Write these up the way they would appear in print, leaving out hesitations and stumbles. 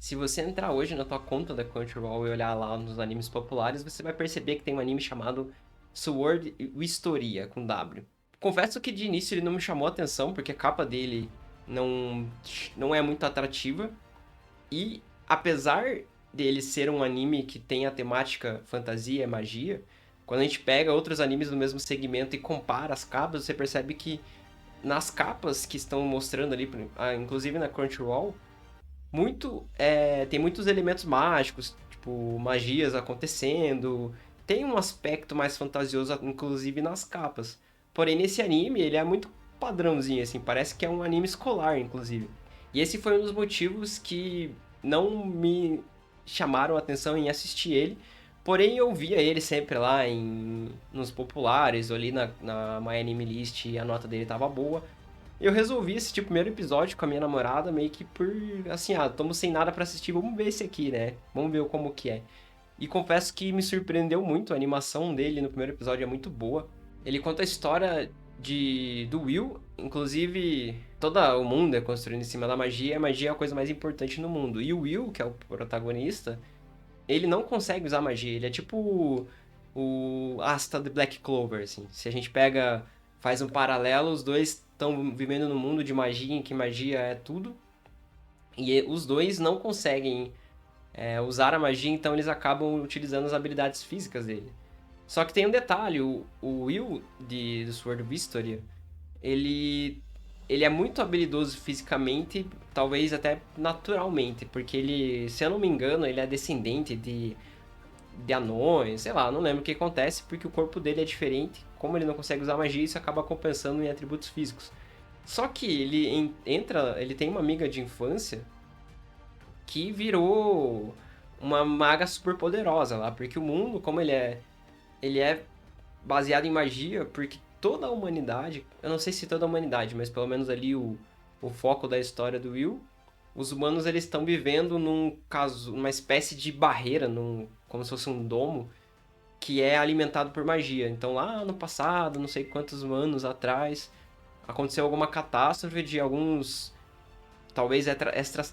Se você entrar hoje na tua conta da Crunchyroll e olhar lá nos animes populares, você vai perceber que tem um anime chamado Sword Historia, com W. Confesso que de início ele não me chamou a atenção, porque a capa dele não, não é muito atrativa. E apesar dele ser um anime que tem a temática fantasia e magia, quando a gente pega outros animes do mesmo segmento e compara as capas, você percebe que nas capas que estão mostrando ali, inclusive na Crunchyroll, tem muitos elementos mágicos, tipo magias acontecendo, tem um aspecto mais fantasioso, inclusive nas capas. Porém, nesse anime, ele é muito padrãozinho, assim, parece que é um anime escolar, inclusive. E esse foi um dos motivos que não me chamaram a atenção em assistir ele, porém eu via ele sempre lá nos populares, ou ali na My Anime List, e a nota dele tava boa. Eu resolvi assistir o primeiro episódio com a minha namorada, meio que por, assim, estamos sem nada pra assistir, vamos ver esse aqui, né? Vamos ver como que é. E confesso que me surpreendeu muito, a animação dele no primeiro episódio é muito boa. Ele conta a história do Will, inclusive todo o mundo é construído em cima da magia, e a magia é a coisa mais importante no mundo. E o Will, que é o protagonista, ele não consegue usar magia, ele é tipo o Asta de Black Clover, assim. Se a gente faz um paralelo, os dois estão vivendo num mundo de magia, em que magia é tudo, e os dois não conseguem usar a magia, então eles acabam utilizando as habilidades físicas dele. Só que tem um detalhe, o Will do Sword of Historia, ele, ele é muito habilidoso fisicamente, talvez até naturalmente, porque ele, se eu não me engano, ele é descendente de anões, sei lá, não lembro o que acontece, porque o corpo dele é diferente, como ele não consegue usar magia, isso acaba compensando em atributos físicos. Só que ele tem uma amiga de infância que virou uma maga super poderosa lá, porque o mundo, como ele é baseado em magia, porque toda a humanidade, eu não sei se toda a humanidade, mas pelo menos ali o foco da história do Will, os humanos eles estão vivendo uma espécie de barreira, como se fosse um domo, que é alimentado por magia. Então lá no passado, não sei quantos anos atrás, aconteceu alguma catástrofe de alguns, talvez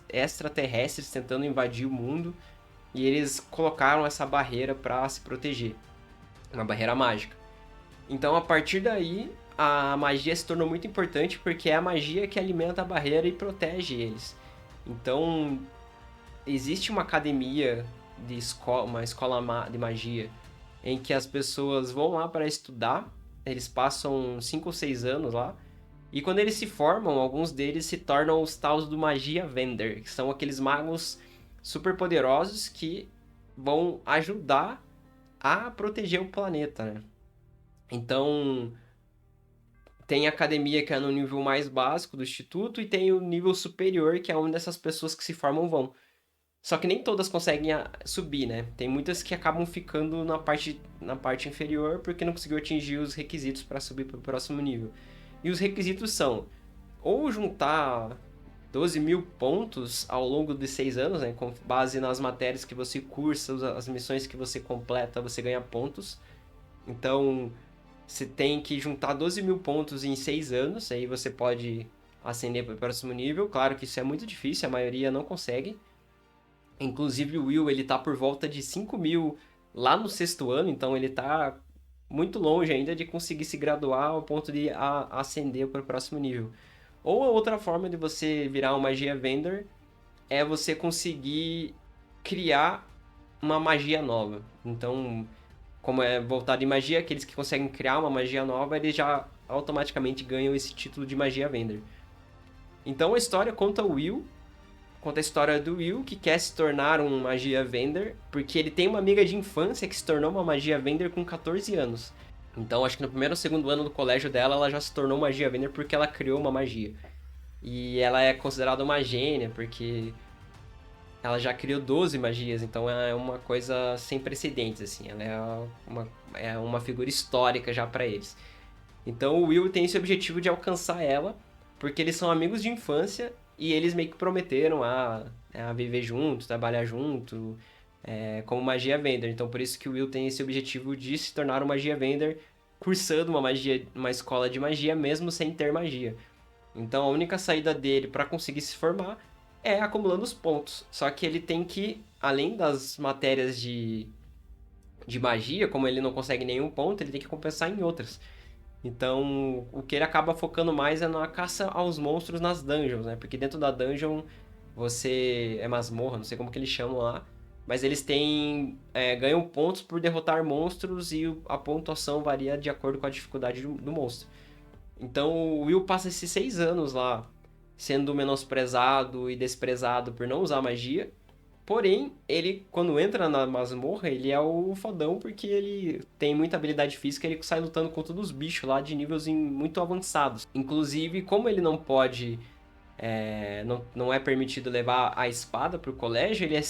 extraterrestres tentando invadir o mundo, e eles colocaram essa barreira para se proteger, uma barreira mágica. Então, a partir daí, a magia se tornou muito importante porque é a magia que alimenta a barreira e protege eles. Então, existe uma academia de escola, uma escola de magia, em que as pessoas vão lá para estudar, eles passam 5 ou 6 anos lá, e quando eles se formam, alguns deles se tornam os taus do Magia Vender, que são aqueles magos super poderosos que vão ajudar a proteger o planeta, né? Então, tem a academia que é no nível mais básico do instituto e tem o nível superior, que é onde essas pessoas que se formam vão. Só que nem todas conseguem subir, né? Tem muitas que acabam ficando na parte inferior porque não conseguiu atingir os requisitos para subir para o próximo nível. E os requisitos são ou juntar 12 mil pontos ao longo de 6 anos, né? Com base nas matérias que você cursa, as missões que você completa, você ganha pontos. Então, você tem que juntar 12 mil pontos em 6 anos, aí você pode ascender para o próximo nível. Claro que isso é muito difícil, a maioria não consegue. Inclusive o Will, ele tá por volta de 5 mil lá no sexto ano, então ele tá muito longe ainda de conseguir se graduar ao ponto de ascender para o próximo nível. Ou a outra forma de você virar uma magia vendor é você conseguir criar uma magia nova. Então, como é voltado em magia, aqueles que conseguem criar uma magia nova, eles já automaticamente ganham esse título de magia vendor. Então a história conta a história do Will, que quer se tornar um magia vendor, porque ele tem uma amiga de infância que se tornou uma magia vendor com 14 anos. Então acho que no primeiro ou segundo ano do colégio dela, ela já se tornou magia vendor porque ela criou uma magia. E ela é considerada uma gênia, porque ela já criou 12 magias, então é uma coisa sem precedentes, assim. Ela é uma figura histórica já para eles. Então o Will tem esse objetivo de alcançar ela, porque eles são amigos de infância e eles meio que prometeram a viver junto, trabalhar junto, como magia vendor. Então por isso que o Will tem esse objetivo de se tornar um magia vendor, cursando uma escola de magia mesmo sem ter magia. Então a única saída dele para conseguir se formar É acumulando os pontos. Só que ele tem que, além das matérias de magia, como ele não consegue nenhum ponto, ele tem que compensar em outras. Então, o que ele acaba focando mais é na caça aos monstros nas dungeons, né? Porque dentro da dungeon você é masmorra, não sei como que eles chamam lá, mas eles têm ganham pontos por derrotar monstros e a pontuação varia de acordo com a dificuldade do monstro. Então, o Will passa esses 6 anos lá sendo menosprezado e desprezado por não usar magia. Porém, ele, quando entra na masmorra, ele é o fodão porque ele tem muita habilidade física e ele sai lutando com todos os bichos lá de níveis muito avançados. Inclusive, como ele não pode, não é permitido levar a espada pro colégio, ele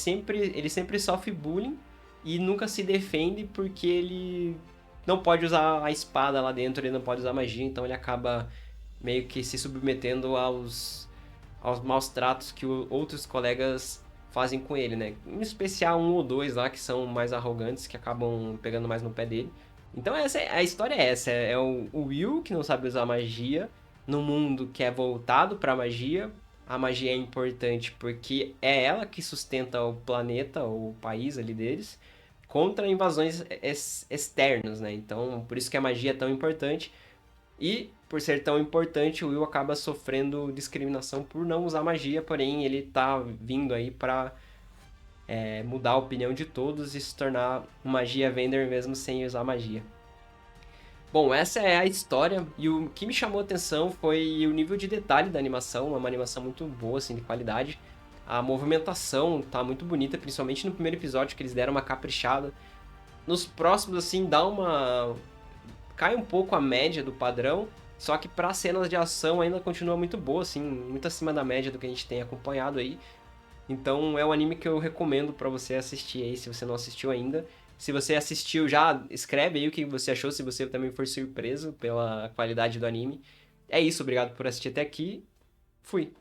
sempre sofre bullying e nunca se defende porque ele não pode usar a espada lá dentro, ele não pode usar magia, então ele acaba meio que se submetendo aos maus tratos que outros colegas fazem com ele, né? Em especial um ou dois lá que são mais arrogantes, que acabam pegando mais no pé dele. Então a história é essa, é o Will que não sabe usar magia no mundo que é voltado para magia. A magia é importante porque é ela que sustenta o planeta, o país ali deles, contra invasões externas, né? Então, por isso que a magia é tão importante. E, por ser tão importante, o Will acaba sofrendo discriminação por não usar magia, porém ele tá vindo aí pra mudar a opinião de todos e se tornar um magia vender mesmo sem usar magia. Bom, essa é a história e o que me chamou a atenção foi o nível de detalhe da animação, uma animação muito boa, assim, de qualidade. A movimentação tá muito bonita, principalmente no primeiro episódio que eles deram uma caprichada. Nos próximos, assim, cai um pouco a média do padrão, só que para cenas de ação ainda continua muito boa, assim, muito acima da média do que a gente tem acompanhado aí. Então é um anime que eu recomendo para você assistir aí, se você não assistiu ainda. Se você assistiu já, escreve aí o que você achou, se você também foi surpreso pela qualidade do anime. É isso, obrigado por assistir até aqui. Fui.